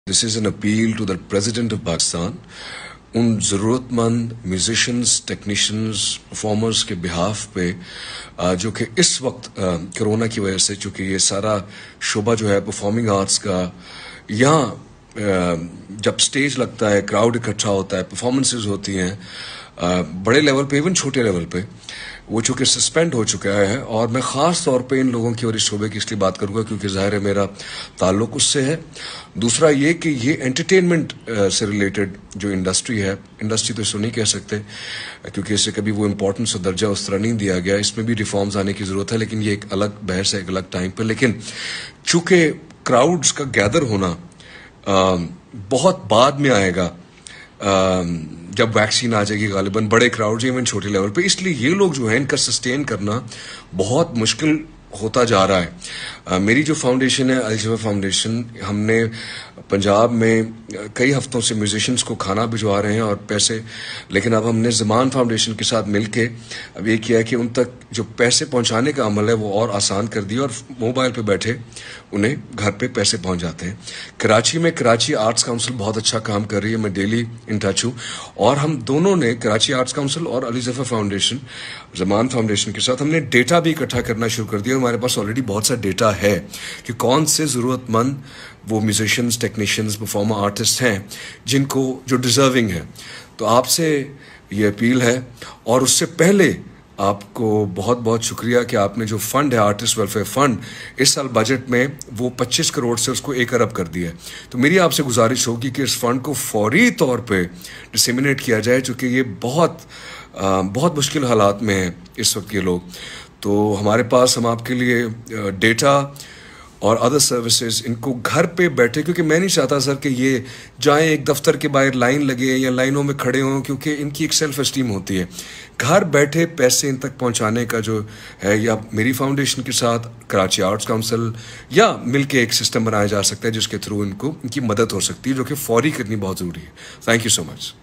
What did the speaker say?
This is an appeal to the President of Pakistan. उन ज़रूरतमंद musicians, technicians, performers के behalf पे जो कि इस वक्त कोरोना की वजह से, चूँकि ये सारा शोबा जो है परफॉर्मिंग आर्ट्स का, यहाँ जब स्टेज लगता है, क्राउड इकट्ठा होता है, परफॉर्मेंसेस होती हैं बड़े लेवल पे, इवन छोटे लेवल पे, वो चूँकि सस्पेंड हो चुका है। और मैं ख़ास तौर पे इन लोगों की और इस शोबे की इसलिए बात करूँगा क्योंकि ज़ाहिर है मेरा ताल्लुक़ उससे है। दूसरा ये कि ये एंटरटेनमेंट से रिलेटेड जो इंडस्ट्री है, इंडस्ट्री तो इसको नहीं कह सकते क्योंकि इसे कभी वो इम्पोर्टेंस और दर्जा उस तरह नहीं दिया गया, इसमें भी रिफॉर्म्स आने की ज़रूरत है, लेकिन ये एक अलग बहस है, एक अलग टाइम पर। लेकिन चूँकि क्राउड्स का गैदर होना बहुत बाद में आएगा, जब वैक्सीन आ जाएगी गालिबन, बड़े क्राउड इवन छोटे लेवल पे, इसलिए ये लोग जो है इनका सस्टेन करना बहुत मुश्किल होता जा रहा है। मेरी जो फाउंडेशन है, अल-जफा फाउंडेशन, हमने पंजाब में कई हफ्तों से म्यूजिशियंस को खाना भिजवा रहे हैं और पैसे, लेकिन अब हमने ज़मान फाउंडेशन के साथ मिलके अब ये किया कि उन तक जो पैसे पहुंचाने का अमल है वो और आसान कर दिया और मोबाइल पे बैठे उन्हें घर पे पैसे पहुंच जाते हैं। कराची में कराची आर्ट्स काउंसिल बहुत अच्छा काम कर रही है, मैं डेली इन टच हूँ, और हम दोनों ने कराची आर्ट्स काउंसिल और अल-जफा फाउंडेशन, ज़मान फाउंडेशन के साथ हमने डेटा भी इकट्ठा करना शुरू कर दिया। हमारे पास ऑलरेडी बहुत सा डेटा है कि कौन से ज़रूरतमंद वो म्यूजिशियंस, टेक्नीशियंस, परफॉर्मर, आर्टिस्ट हैं जिनको जो डिज़र्विंग है। तो आपसे ये अपील है, और उससे पहले आपको बहुत बहुत शुक्रिया कि आपने जो फंड है, आर्टिस्ट वेलफेयर फंड, इस साल बजट में वो 25 करोड़ से उसको 1 अरब कर दिया है। तो मेरी आपसे गुजारिश होगी कि इस फंड को फौरी तौर पे डिसेमिनेट किया जाए, चूँकि ये बहुत मुश्किल हालात में हैं इस वक्त ये लोग। तो हमारे पास, हम आपके लिए डेटा और अदर सर्विसेज, इनको घर पे बैठे, क्योंकि मैं नहीं चाहता सर कि ये जाएं एक दफ्तर के बाहर लाइन लगे या लाइनों में खड़े हों, क्योंकि इनकी एक सेल्फ एस्टीम होती है। घर बैठे पैसे इन तक पहुंचाने का जो है, या मेरी फाउंडेशन के साथ कराची आर्ट्स काउंसिल या मिलके एक सिस्टम बनाया जा सकता है जिसके थ्रू इनकी मदद हो सकती है, जो कि फौरी करनी बहुत ज़रूरी है। Thank you so much.